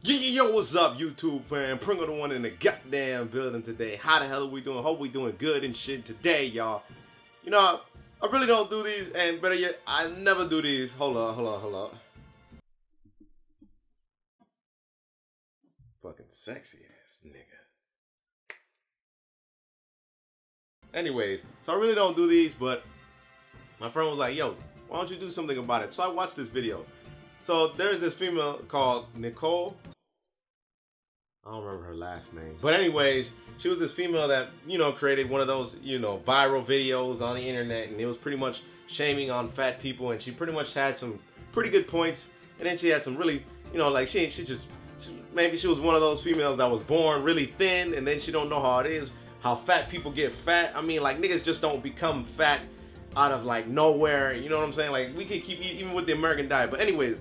Yo, what's up, YouTube fam? PringleTheOne in the goddamn building today. How the hell are we doing? Hope we doing good and shit today, y'all. You know, I really don't do these, and better yet, I never do these. Hold up. Fucking sexy ass nigga. Anyways, so I really don't do these, but my friend was like, yo, why don't you do something about it? So I watched this video. So there's this female called Nicole. I don't remember her last name. But anyways, she was this female that, you know, created one of those, you know, viral videos on the internet. And it was pretty much shaming on fat people. And she pretty much had some pretty good points. And then she had some really, you know, like maybe she was one of those females that was born really thin. And then she don't know how it is, how fat people get fat. I mean, like, niggas just don't become fat out of like nowhere. You know what I'm saying? Like, we can keep even with the American diet. But anyways,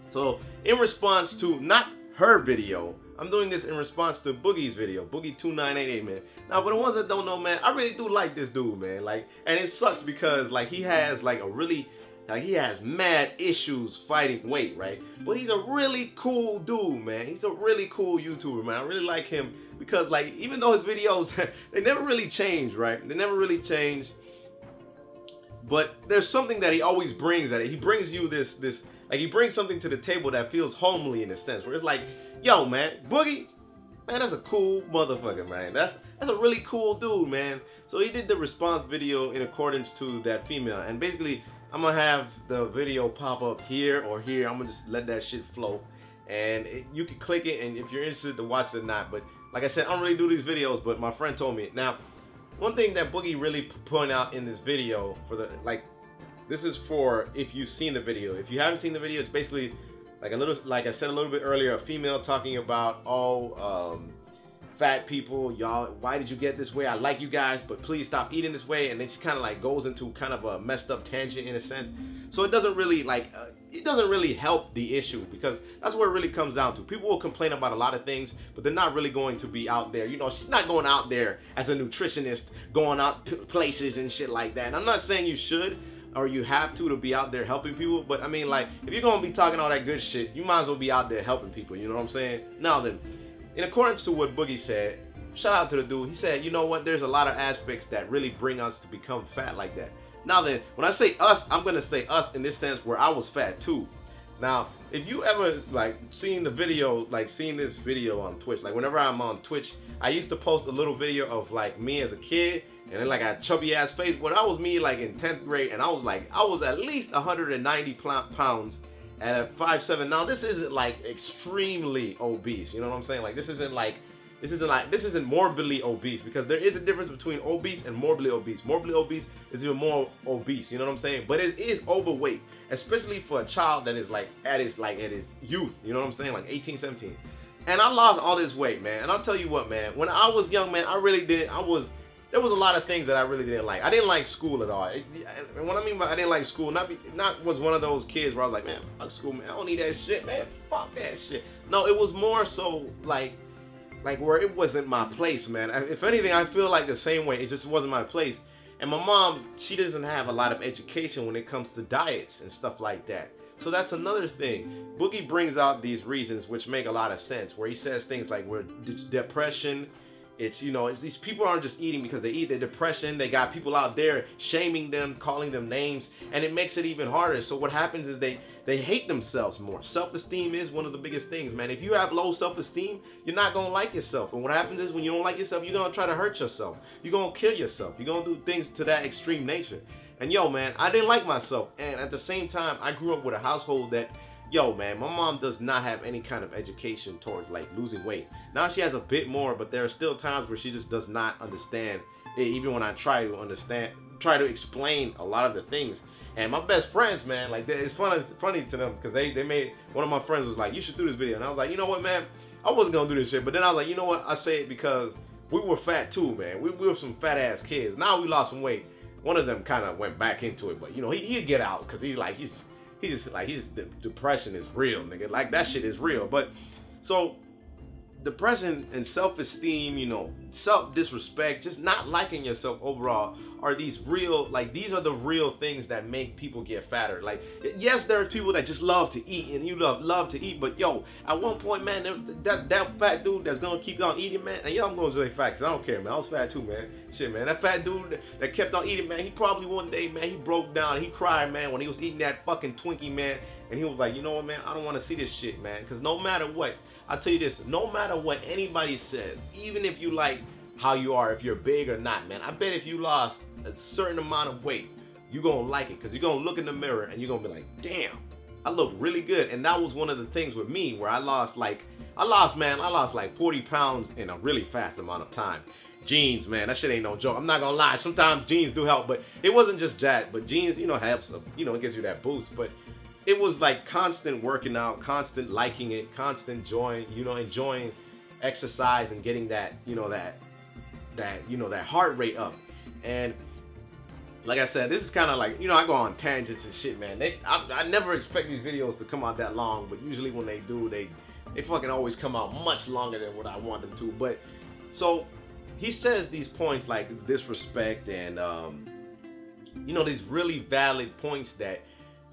so in response to not her video, I'm doing this in response to Boogie's video, Boogie2988, man. Now, for the ones that don't know, man, I really do like this dude, man. Like, and it sucks because like he has like he has mad issues fighting weight, right? But he's a really cool dude, man. He's a really cool YouTuber, man. I really like him because like even though his videos they never really change, right? They never really change. But there's something that he always brings at it. He brings you this like he brings something to the table that feels homely in a sense, where it's like, yo, man, Boogie, man, that's a cool motherfucker, man. That's a really cool dude, man. So he did the response video in accordance to that female, and basically, I'm gonna have the video pop up here or here. I'm gonna just let that shit flow, and you can click it, and if you're interested to watch it or not. But like I said, I don't really do these videos, but my friend told me. Now, one thing that Boogie really pointed out in this video, for the this is for if you've seen the video. If you haven't seen the video, it's basically like like I said a little bit earlier, a female talking about fat people, y'all, why did you get this way? I like you guys, but please stop eating this way. And then she kind of like goes into kind of a messed up tangent in a sense. So it doesn't really it doesn't really help the issue, because that's where it really comes down to. People will complain about a lot of things, but they're not really going to be out there. You know, she's not going out there as a nutritionist, going out places and shit like that. And I'm not saying you should or you have to be out there helping people, but I mean, like, if you're gonna be talking all that good shit, you might as well be out there helping people, you know what I'm saying? Now then, in accordance to what Boogie said, shout out to the dude, he said, you know what, there's a lot of aspects that really bring us to become fat like that. Now then, when I say us, I'm gonna say us in this sense where I was fat too. Now, if you ever like seen the video, like seen this video on Twitch, like whenever I'm on Twitch, I used to post a little video of like me as a kid, and then like I had chubby ass face. But I was me like in 10th grade, and I was at least 190 pounds at 5'7". Now this isn't like extremely obese, you know what I'm saying? Like this isn't morbidly obese, because there is a difference between obese and morbidly obese. Morbidly obese is even more obese, you know what I'm saying? But it is overweight, especially for a child that is like at his youth, you know what I'm saying? Like 18, 17. And I lost all this weight, man. And I'll tell you what, man, when I was young, man, there was a lot of things that I really didn't like. I didn't like school at all. And what I mean by I didn't like school, not was one of those kids where I was like, man, fuck school, man. I don't need that shit, man. Fuck that shit. No, it was more so like where it wasn't my place, man. If anything, I feel like the same way. It just wasn't my place. And my mom, she doesn't have a lot of education when it comes to diets and stuff like that. So that's another thing. Boogie brings out these reasons which make a lot of sense, where he says things like where it's depression. It's, you know, it's these people aren't just eating because they eat, they're depression. They got people out there shaming them, calling them names, and it makes it even harder. So what happens is they hate themselves more. Self-esteem is one of the biggest things, man. If you have low self-esteem, you're not gonna like yourself. And what happens is when you don't like yourself, you're gonna try to hurt yourself. You're gonna kill yourself. You're gonna do things to that extreme nature. And yo, man, I didn't like myself. And at the same time, I grew up with a household that, yo, man, my mom does not have any kind of education towards like losing weight. Now she has a bit more, but there are still times where she just does not understand it, even when I try to explain a lot of the things. And my best friends, man, like it's funny to them, because they made, one of my friends was like, you should do this video. And I was like, you know what, man, I wasn't gonna do this shit. But then I was like, you know what, I say it because we were fat too, man. We were some fat ass kids. Now we lost some weight. One of them kind of went back into it, but you know, he'd get out, because his depression is real, nigga. Like that shit is real. But so depression and self-esteem, you know, self-disrespect, just not liking yourself overall are these real, like, these are the real things that make people get fatter. Like, yes, there's people that just love to eat, and you love to eat, but yo, at one point, man, that fat dude that's gonna keep on eating, man, and yo, I'm gonna say fat, cause I don't care, man, I was fat too, man. Shit, man, that fat dude that kept on eating, man, he probably one day, man, he broke down, he cried, man, when he was eating that fucking Twinkie, man, and he was like, you know what, man, I don't want to see this shit, man, cause no matter what, I'll tell you this, no matter what anybody says, even if you like how you are, if you're big or not, man, I bet if you lost a certain amount of weight, you're gonna like it, because you're gonna look in the mirror and you're gonna be like, damn, I look really good. And that was one of the things with me where I lost like 40 pounds in a really fast amount of time. Jeans, man, that shit ain't no joke. I'm not gonna lie, sometimes jeans do help, but it wasn't just that, but jeans, you know, helps, you know, it gives you that boost. But it was like constant working out, constant liking it, constant enjoying, you know, enjoying exercise and getting that, you know, that heart rate up. And like I said, this is kind of like, you know, I go on tangents and shit, man. I never expect these videos to come out that long, but usually when they do, they fucking always come out much longer than what I want them to. But so he says these points like disrespect and you know, these really valid points that,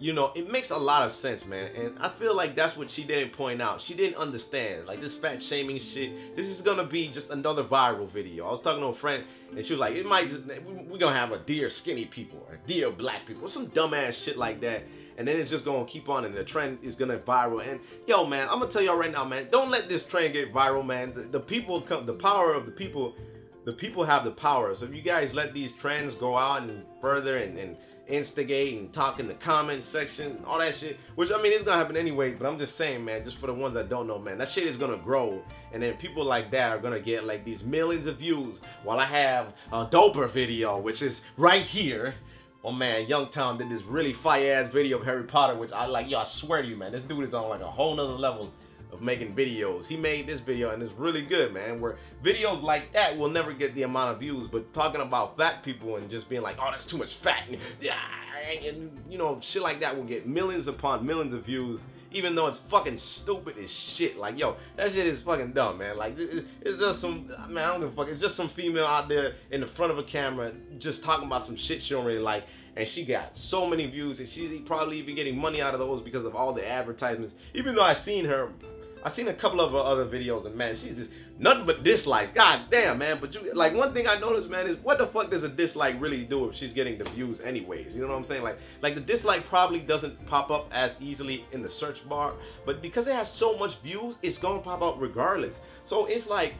you know, it makes a lot of sense, man. And I feel like that's what she didn't point out. She didn't understand. Like, this fat shaming shit, this is gonna be just another viral video. I was talking to a friend, and she was like, it might just, we're gonna have a dear skinny people, or dear black people, or some dumbass shit like that. And then it's just gonna keep on, and the trend is gonna viral. And yo, man, I'm gonna tell y'all right now, man, don't let this trend get viral, man. The people come, the power of the people have the power. So if you guys let these trends go out and further and instigate and talk in the comment section and all that shit, which I mean it's gonna happen anyway, but I'm just saying, man, just for the ones that don't know, man, that shit is gonna grow, and then people like that are gonna get like these millions of views, while I have a doper video, which is right here. Oh man, Yungtown did this really fire ass video of Harry Potter, which I like, yo, I swear to you, man, this dude is on like a whole nother level of making videos. He made this video and it's really good, man, where videos like that will never get the amount of views, but talking about fat people and just being like, oh, that's too much fat, and you know, shit like that will get millions upon millions of views, even though it's fucking stupid as shit. Like, yo, that shit is fucking dumb, man. Like, it's just some, man, I don't give a fuck, it's just some female out there in the front of a camera just talking about some shit she don't really like, and she got so many views, and she's probably even getting money out of those because of all the advertisements. Even though I seen a couple of her other videos, and man, she's just nothing but dislikes. God damn, man. But you, like, one thing I noticed, man, is what the fuck does a dislike really do if she's getting the views anyways? You know what I'm saying? Like the dislike probably doesn't pop up as easily in the search bar, but because it has so much views, it's gonna pop up regardless. So it's like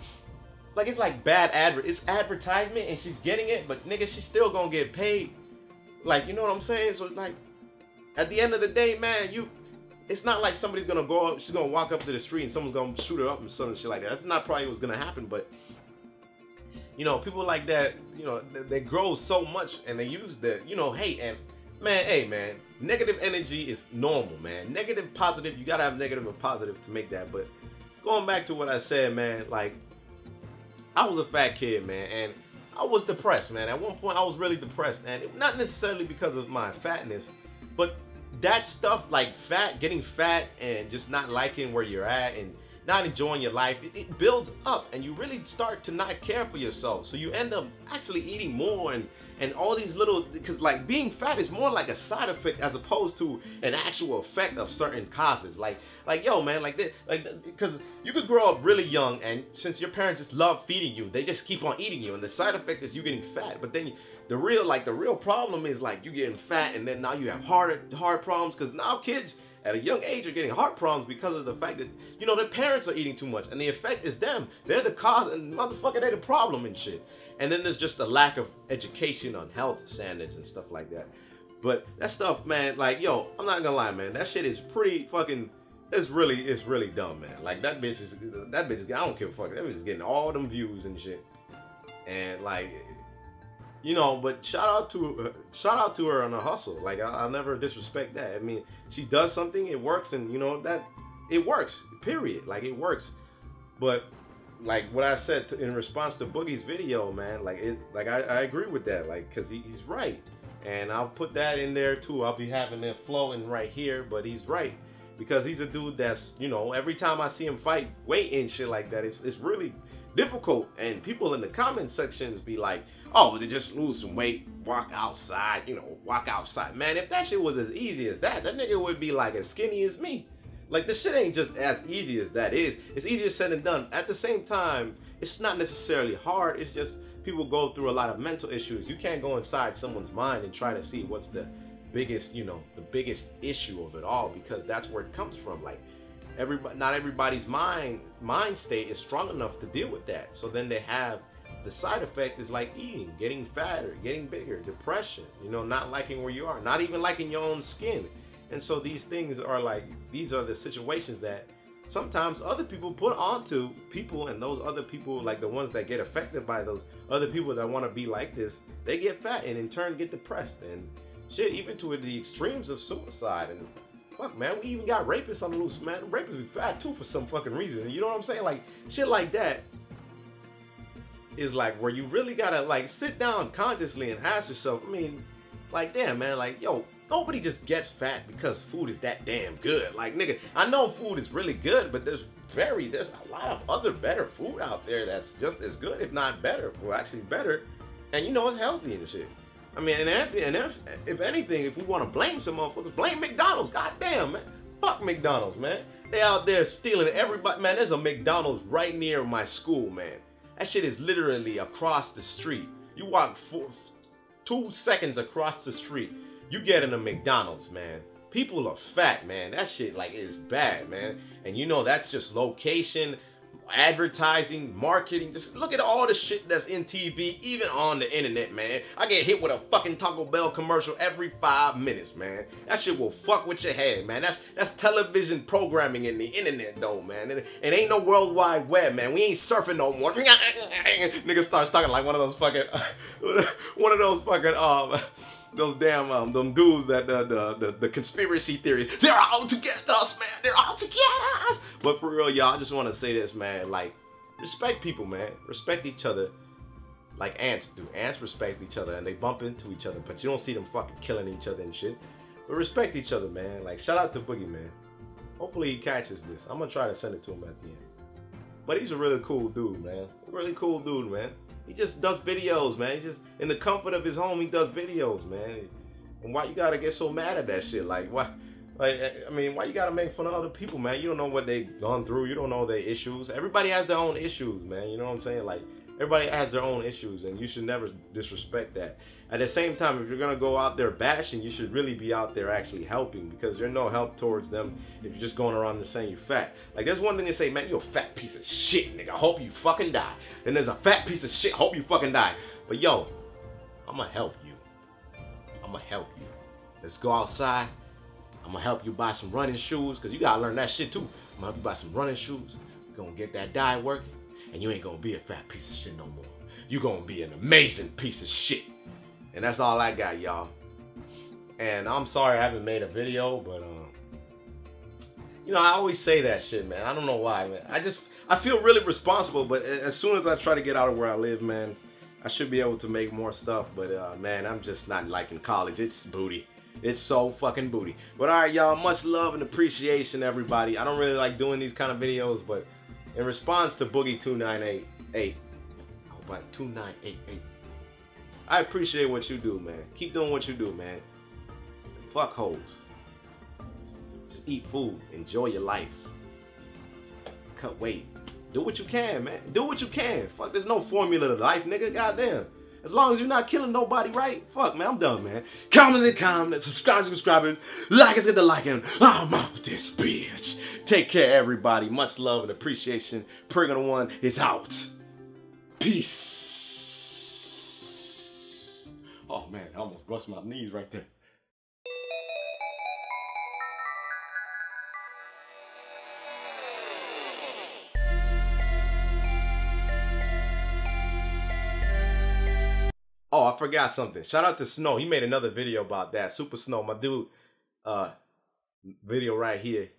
it's like bad it's advertisement, and she's getting it, but nigga, she's still gonna get paid. Like, you know what I'm saying? So like, at the end of the day, man, it's not like somebody's gonna go up, she's gonna walk up to the street and someone's gonna shoot her up and some shit like that. That's not probably what's gonna happen, but you know, people like that, you know, they grow so much and they use the, you know, hate. And man, hey man, negative energy is normal, man. Negative, positive, you gotta have negative and positive to make that. But going back to what I said, man, like, I was a fat kid, man, and I was depressed, man. At one point I was really depressed, and not necessarily because of my fatness, but that stuff, like getting fat and just not liking where you're at and not enjoying your life, it builds up, and you really start to not care for yourself. So you end up actually eating more and all these little, because like being fat is more like a side effect as opposed to an actual effect of certain causes. Like yo, man, because you could grow up really young, and since your parents just love feeding you, they just keep on eating you, and the side effect is you getting fat. But then the real problem is like you getting fat, and then now you have heart problems, because now kids at a young age are getting heart problems because of the fact that, you know, their parents are eating too much, and the effect is them. They're the cause, and motherfucker, they're the problem and shit. And then there's just a lack of education on health standards and stuff like that. But that stuff, man, like, yo, I'm not gonna lie, man, that shit is pretty fucking, it's really dumb, man. Like, that bitch is, I don't give a fuck, that bitch is getting all them views and shit. And like, you know, but shout out to her on her hustle. Like, I'll never disrespect that. I mean, she does something, it works, and you know, that it works, period. Like, it works. But like what I said in response to Boogie's video, man, like I agree with that, like, because he's right, and I'll put that in there too. I'll be having it flowing right here, but he's right. because he's a dude that's, you know, every time I see him fight weight and shit like that, it's really difficult. And people in the comment sections be like, oh, they just lose some weight, walk outside, you know, walk outside. Man, if that shit was as easy as that nigga would be like as skinny as me. Like, this shit ain't just as easy as that is. It's easier said than done. At the same time, it's not necessarily hard. It's just people go through a lot of mental issues. You can't go inside someone's mind and try to see what's the biggest, you know, the biggest issue of it all, because that's where it comes from. Like, not everybody's mind state is strong enough to deal with that. So then they have the side effect is like eating, getting fatter, getting bigger, depression, you know, not liking where you are, not even liking your own skin. And so these things are like, these are the situations that sometimes other people put onto people, and those other people, like the ones that get affected by those other people that want to be like this, they get fat and in turn get depressed and shit, even to the extremes of suicide. And fuck, man, we even got rapists on the loose, man. Rapists be fat too for some fucking reason. You know what I'm saying? Like, shit like that is like where you really gotta like sit down consciously and ask yourself, I mean, like, damn, man, like, yo, nobody just gets fat because food is that damn good. Like, nigga, I know food is really good, but there's a lot of other better food out there that's just as good, if not better, well, actually better, and you know, it's healthy and shit. I mean, and if anything, if we want to blame some motherfuckers, blame McDonald's. Goddamn, man. Fuck McDonald's, man. They out there stealing everybody. Man, there's a McDonald's right near my school, man. That shit is literally across the street. You walk 2 seconds across the street, you get in a McDonald's, man. People are fat, man. That shit, like, is bad, man. And you know, that's just location, advertising, marketing. Just look at all the shit that's in TV, even on the internet, man. I get hit with a fucking Taco Bell commercial every 5 minutes, man. That shit will fuck with your head, man. That's television programming in the internet, though, man. It ain't no World Wide Web, man. We ain't surfing no more. Nigga starts talking like one of those fucking those damn them dudes that the conspiracy theories. They're out to get us, man. They're out to get us. But for real, y'all, I just want to say this, man. Like, respect people, man. Respect each other like ants do. Ants respect each other and they bump into each other, but you don't see them fucking killing each other and shit. But respect each other, man. Like, shout out to Boogie, man. Hopefully he catches this. I'm gonna try to send it to him at the end. But he's a really cool dude, man. A really cool dude, man. He just does videos, man. He just, in the comfort of his home, he does videos, man. And why you gotta get so mad at that shit? Like, why? Like, I mean, why you gotta make fun of other people, man? You don't know what they've gone through. You don't know their issues. Everybody has their own issues, man. You know what I'm saying? Like, everybody has their own issues, and you should never disrespect that. At the same time, if you're gonna go out there bashing, you should really be out there actually helping, because there's no help towards them if you're just going around and saying you're fat. Like, there's one thing to say, man, you're a fat piece of shit, nigga. I hope you fucking die. And there's a fat piece of shit, hope you fucking die. But yo, I'ma help you. I'ma help you. Let's go outside. I'm gonna help you buy some running shoes, because you gotta learn that shit too. I'm gonna help you buy some running shoes. You're gonna get that diet working, and you ain't gonna be a fat piece of shit no more. You're gonna be an amazing piece of shit. And that's all I got, y'all. And I'm sorry I haven't made a video, but you know, I always say that shit, man. I don't know why, man. I feel really responsible, but as soon as I try to get out of where I live, man, I should be able to make more stuff. But man, I'm just not liking college. It's booty. It's so fucking booty. But all right, y'all, much love and appreciation, everybody. I don't really like doing these kind of videos, but in response to Boogie2988, I hope 2988. I appreciate what you do, man. Keep doing what you do, man. Fuck hoes. Just eat food. Enjoy your life. Cut weight. Do what you can, man. Do what you can. Fuck, there's no formula to life, nigga. Goddamn. As long as you're not killing nobody, right? Fuck, man, I'm done, man. Comment and comment, subscribe to subscribing, like and get the liking. I'm out this bitch. Take care, everybody. Much love and appreciation. PringleTheOne is out. Peace. Oh, man, I almost brushed my knees right there. Oh, I forgot something. Shout out to Snow. He made another video about that. Super Snow, my dude. Video right here.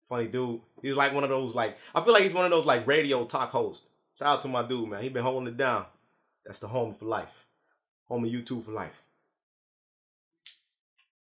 Funny dude. He's like one of those, like, I feel like he's one of those, like, radio talk hosts. Shout out to my dude, man. He been holding it down. That's the homie for life. Homie YouTube for life.